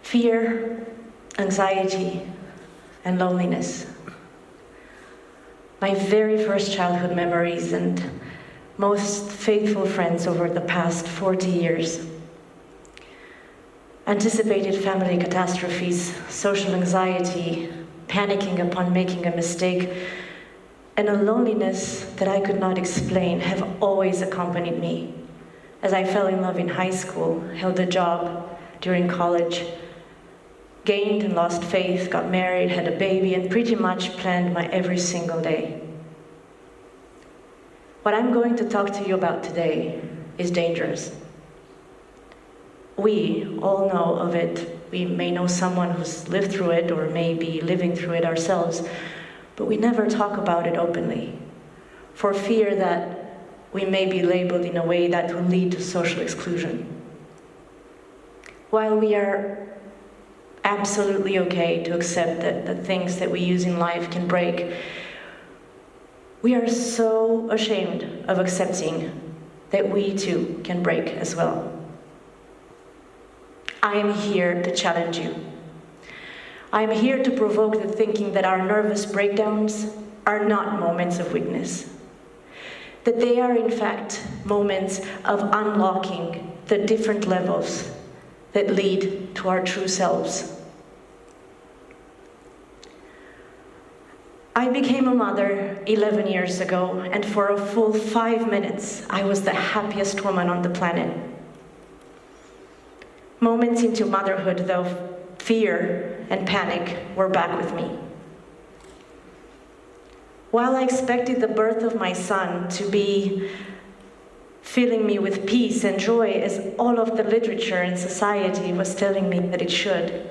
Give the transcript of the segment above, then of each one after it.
fear, anxiety, and loneliness. My very first childhood memories and most faithful friends over the past 40 years. Anticipated family catastrophes, social anxiety, panicking upon making a mistake, and a loneliness that I could not explain have always accompanied me. As I fell in love in high school, held a job during college, gained and lost faith, got married, had a baby, and pretty much planned my every single day. What I'm going to talk to you about today is dangerous. We all know of it. We may know someone who's lived through it or may be living through it ourselves, but we never talk about it openly for fear that we may be labeled in a way that will lead to social exclusion. While we are absolutely okay to accept that the things that we use in life can break, we are so ashamed of accepting that we too can break as well. I am here to challenge you. I am here to provoke the thinking that our nervous breakdowns are not moments of weakness, that they are in fact moments of unlocking the different levels that lead to our true selves. I became a mother 11 years ago, and for a full 5 minutes, I was the happiest woman on the planet. Moments into motherhood, though, fear and panic were back with me. While I expected the birth of my son to be filling me with peace and joy, as all of the literature and society was telling me that it should,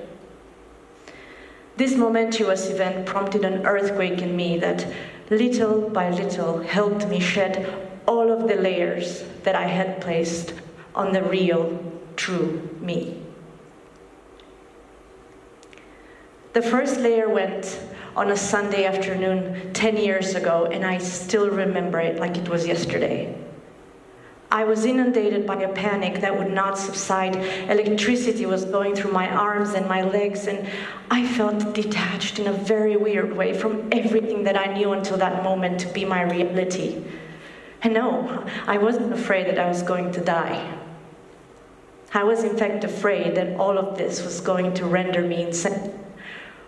this momentous event prompted an earthquake in me that little by little helped me shed all of the layers that I had placed on the real, true me. The first layer went on a Sunday afternoon 10 years ago, and I still remember it like it was yesterday. I was inundated by a panic that would not subside. Electricity was going through my arms and my legs, and I felt detached in a very weird way from everything that I knew until that moment to be my reality. And no, I wasn't afraid that I was going to die. I was in fact afraid that all of this was going to render me insane,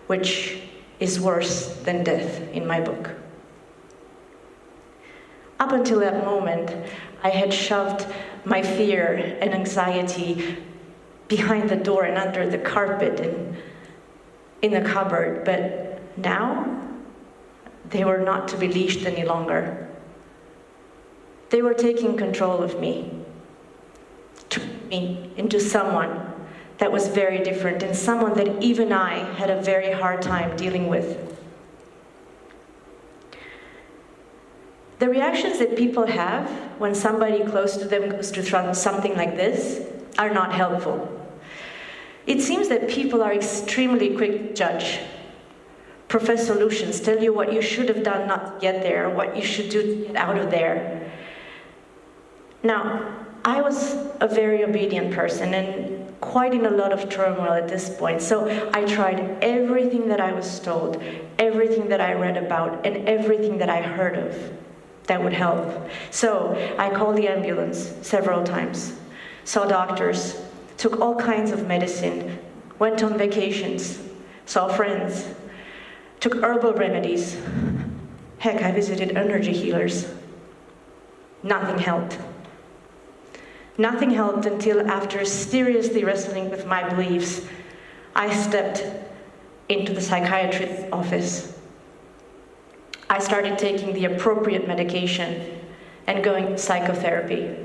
which is worse than death in my book. Up until that moment, I had shoved my fear and anxiety behind the door and under the carpet and in the cupboard, but now they were not to be leashed any longer. They were taking control of me, turned me into someone that was very different and someone that even I had a very hard time dealing with. The reactions that people have when somebody close to them goes through something like this are not helpful. It seems that people are extremely quick to judge, profess solutions, tell you what you should have done not to get there, what you should do to get out of there. Now, I was a very obedient person and quite in a lot of turmoil at this point, so I tried everything that I was told, everything that I read about, and everything that I heard of that would help. So I called the ambulance several times, saw doctors, took all kinds of medicine, went on vacations, saw friends, took herbal remedies. Heck, I visited energy healers. Nothing helped. Nothing helped until, after seriously wrestling with my beliefs, I stepped into the psychiatrist's office. I started taking the appropriate medication and going to psychotherapy.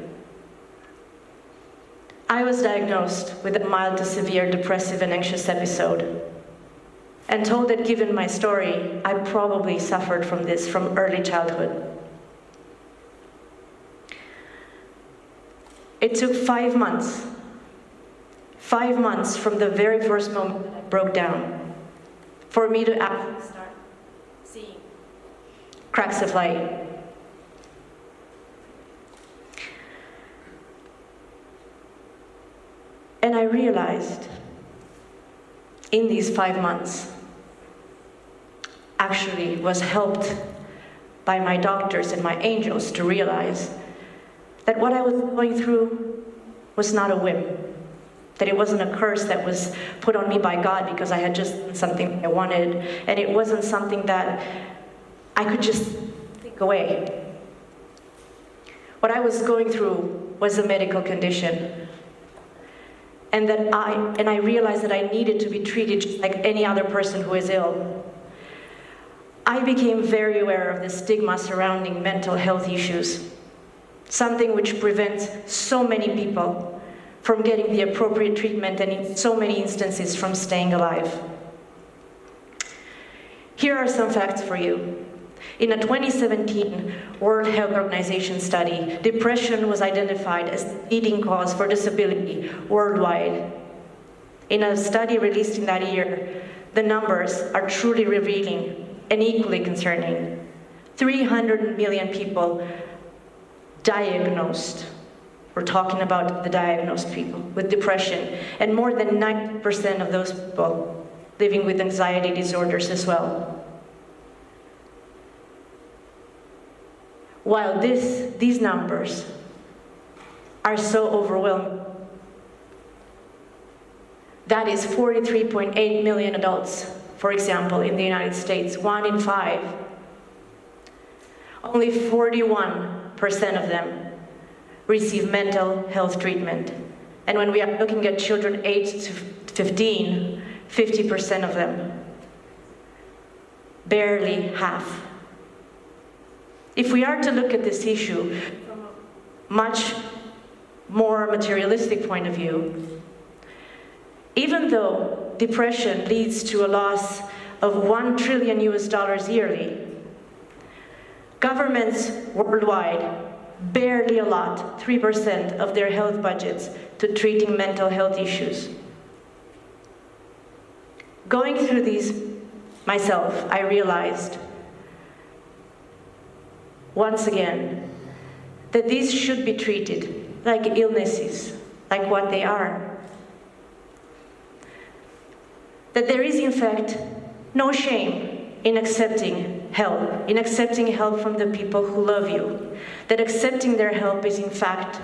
I was diagnosed with a mild to severe depressive and anxious episode, and told that given my story, I probably suffered from this from early childhood. It took 5 months from the very first moment I broke down, for me to actually start seeing cracks of light. And I realized in these 5 months actually was helped by my doctors and my angels to realize that what I was going through was not a whim, that it wasn't a curse that was put on me by God because I had just done something I wanted, and it wasn't something that I could just think away. What I was going through was a medical condition, and I realized that I needed to be treated just like any other person who is ill. I became very aware of the stigma surrounding mental health issues, something which prevents so many people from getting the appropriate treatment and in so many instances from staying alive. Here are some facts for you. In a 2017 World Health Organization study, depression was identified as the leading cause for disability worldwide. In a study released in that year, the numbers are truly revealing and equally concerning. 300 million people diagnosed. We're talking about the diagnosed people with depression, and more than 90% of those people living with anxiety disorders as well. While these numbers are so overwhelming, that is 43.8 million adults, for example, in the United States, 1 in 5. Only 41% of them receive mental health treatment. And when we are looking at children aged to 15, 50% of them. Barely half. If we are to look at this issue from a much more materialistic point of view, even though depression leads to a loss of $1 trillion yearly, governments worldwide barely allot 3% of their health budgets to treating mental health issues. Going through these myself, I realized once again that these should be treated like illnesses, like what they are. That there is, in fact, no shame in accepting help from the people who love you. That accepting their help is, in fact,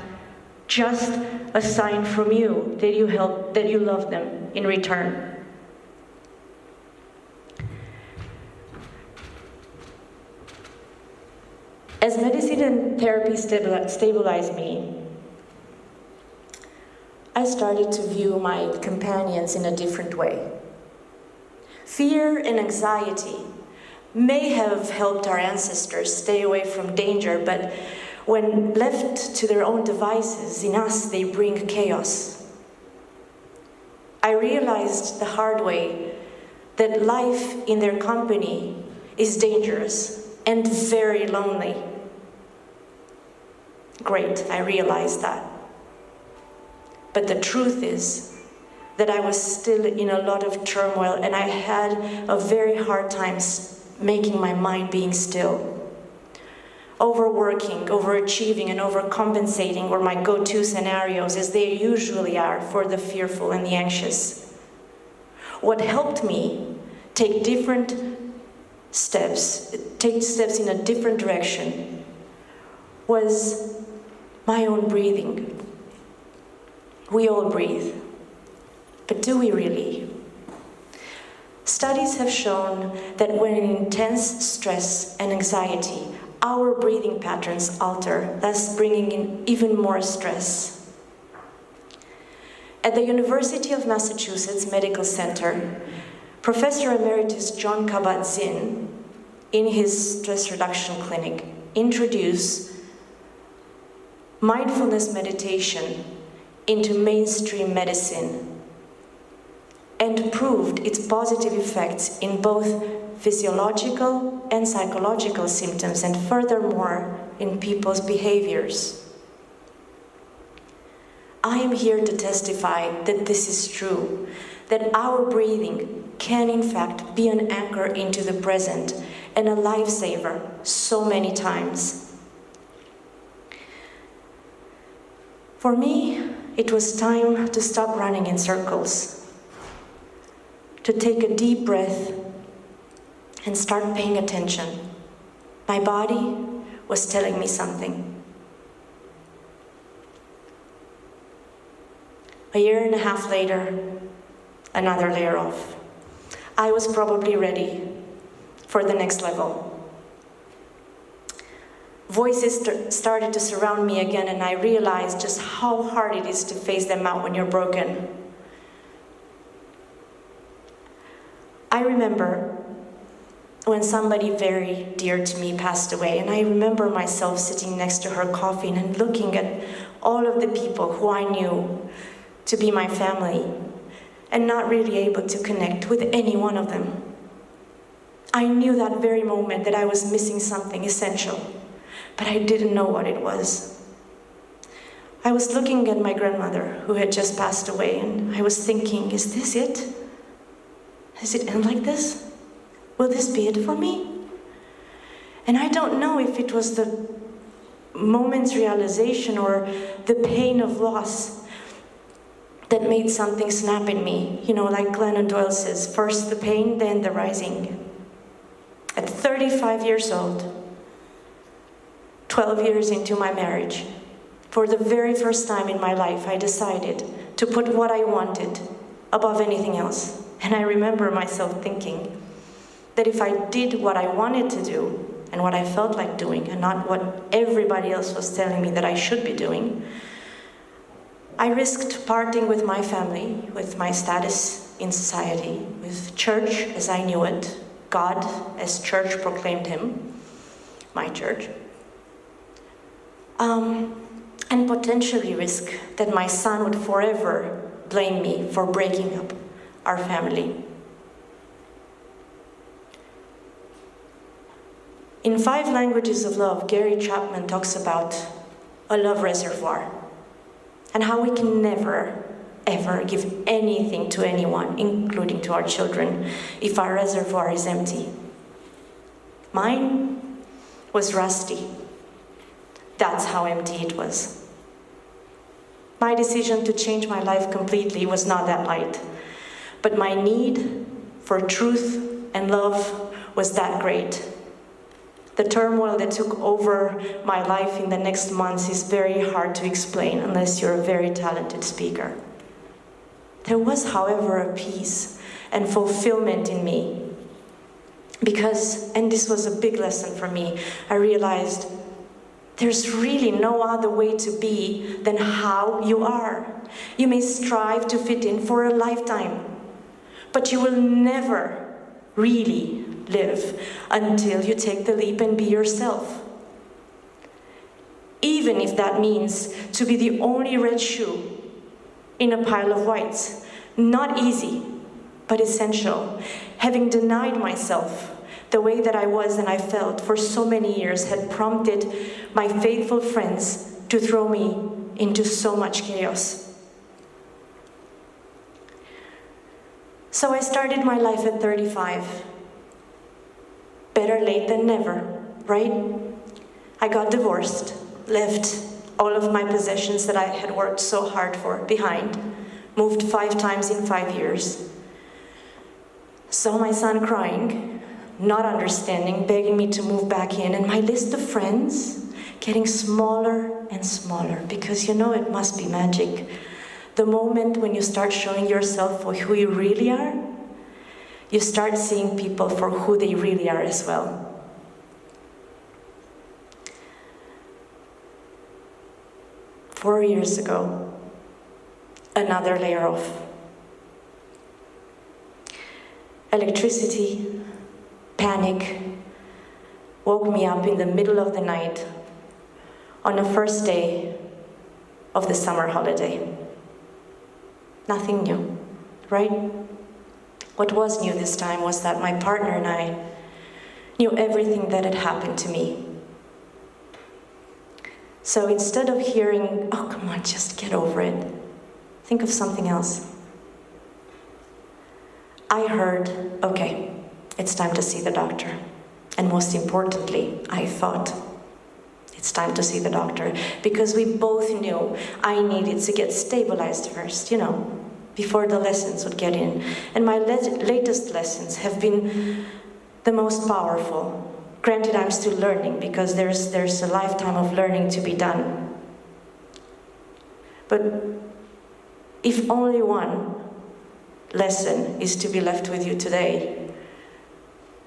just a sign from you that you love them in return. As medicine and therapy stabilized me, I started to view my companions in a different way. Fear and anxiety may have helped our ancestors stay away from danger, but when left to their own devices, in us they bring chaos. I realized the hard way that life in their company is dangerous and very lonely. Great, I realized that. But the truth is that I was still in a lot of turmoil, and I had a very hard time making my mind being still. Overworking, overachieving, and overcompensating were my go-to scenarios, as they usually are for the fearful and the anxious. What helped me take steps in a different direction was my own breathing. We all breathe, but do we really? Studies have shown that when in intense stress and anxiety, our breathing patterns alter, thus bringing in even more stress. At the University of Massachusetts Medical Center, Professor Emeritus John Kabat-Zinn, in his stress reduction clinic, introduced mindfulness meditation into mainstream medicine and proved its positive effects in both physiological and psychological symptoms, and furthermore in people's behaviors. I am here to testify that this is true, that our breathing can in fact be an anchor into the present and a lifesaver so many times. For me, it was time to stop running in circles, to take a deep breath and start paying attention. My body was telling me something. A year and a half later, another layer off. I was probably ready for the next level. Voices started to surround me again, and I realized just how hard it is to face them out when you're broken. I remember when somebody very dear to me passed away, and I remember myself sitting next to her coffin and looking at all of the people who I knew to be my family, and not really able to connect with any one of them. I knew that very moment that I was missing something essential, but I didn't know what it was. I was looking at my grandmother, who had just passed away, and I was thinking, is this it? Does it end like this? Will this be it for me? And I don't know if it was the moment's realization or the pain of loss that made something snap in me. You know, like Glennon Doyle says, first the pain, then the rising. At 35 years old, 12 years into my marriage, for the very first time in my life, I decided to put what I wanted above anything else. And I remember myself thinking that if I did what I wanted to do and what I felt like doing, and not what everybody else was telling me that I should be doing, I risked parting with my family, with my status in society, with church as I knew it, God as church proclaimed him, my church, and potentially risk that my son would forever blame me for breaking up our family. In 5 Languages of Love, Gary Chapman talks about a love reservoir and how we can never, ever give anything to anyone, including to our children, if our reservoir is empty. Mine was rusty. That's how empty it was. My decision to change my life completely was not that light, but my need for truth and love was that great. The turmoil that took over my life in the next months is very hard to explain unless you're a very talented speaker. There was, however, a peace and fulfillment in me because, and this was a big lesson for me, I realized there's really no other way to be than how you are. You may strive to fit in for a lifetime, but you will never really live until you take the leap and be yourself. Even if that means to be the only red shoe in a pile of whites. Not easy, but essential. Having denied myself the way that I was and I felt for so many years had prompted my faithful friends to throw me into so much chaos. So I started my life at 35. Better late than never, right? I got divorced, left all of my possessions that I had worked so hard for behind, moved 5 times in 5 years. Saw my son crying, not understanding, begging me to move back in, and my list of friends getting smaller and smaller, because you know it must be magic. The moment when you start showing yourself for who you really are, you start seeing people for who they really are as well. Four years ago, another layer off. Electricity, panic, woke me up in the middle of the night on the first day of the summer holiday. Nothing new, right? What was new this time was that my partner and I knew everything that had happened to me. So instead of hearing, oh, come on, just get over it, think of something else, I heard, okay, it's time to see the doctor. And most importantly, I thought, it's time to see the doctor, because we both knew I needed to get stabilized first, you know. before the lessons would get in. And my latest lessons have been the most powerful. Granted, I'm still learning because there's a lifetime of learning to be done. But if only one lesson is to be left with you today,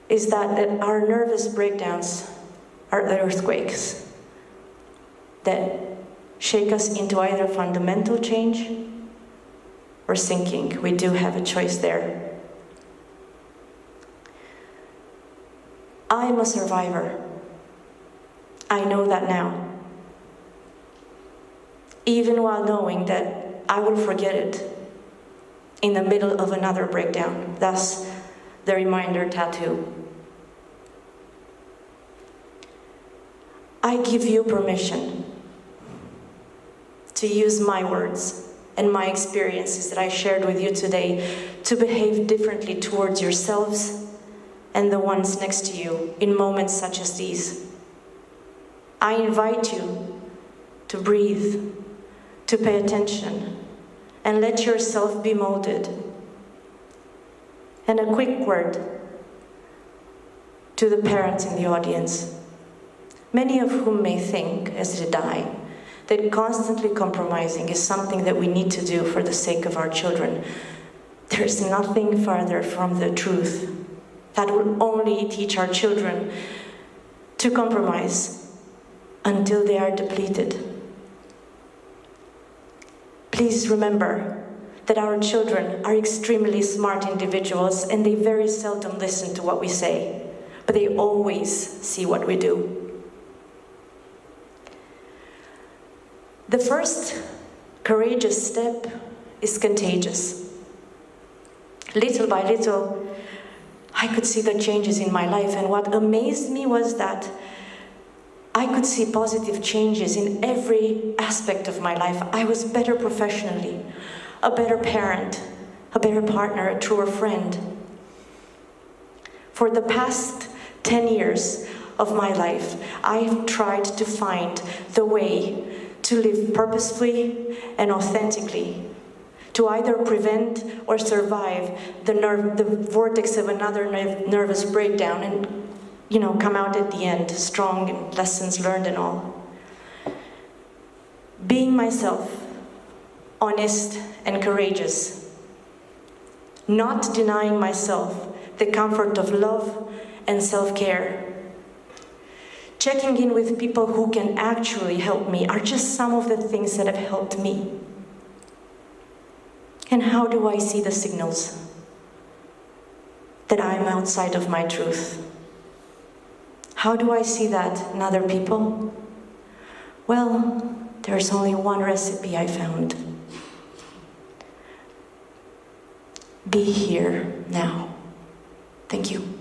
is that our nervous breakdowns are earthquakes that shake us into either fundamental change or sinking. We do have a choice there. I'm a survivor. I know that now. Even while knowing that I will forget it in the middle of another breakdown. Thus, the reminder tattoo. I give you permission to use my words and my experiences that I shared with you today to behave differently towards yourselves and the ones next to you in moments such as these. I invite you to breathe, to pay attention, and let yourself be molded. And a quick word to the parents in the audience, many of whom may think, as did I, that constantly compromising is something that we need to do for the sake of our children. There's nothing farther from the truth. That will only teach our children to compromise until they are depleted. Please remember that our children are extremely smart individuals and they very seldom listen to what we say, but they always see what we do. The first courageous step is contagious. Little by little, I could see the changes in my life, and what amazed me was that I could see positive changes in every aspect of my life. I was better professionally, a better parent, a better partner, a truer friend. For the past 10 years of my life, I've tried to find the way to live purposefully and authentically, to either prevent or survive the vortex of another nervous breakdown and, come out at the end strong and lessons learned and all. Being myself, honest and courageous, not denying myself the comfort of love and self-care. Checking in with people who can actually help me are just some of the things that have helped me. And how do I see the signals that I'm outside of my truth? How do I see that in other people? Well, there's only one recipe I found. Be here now. Thank you.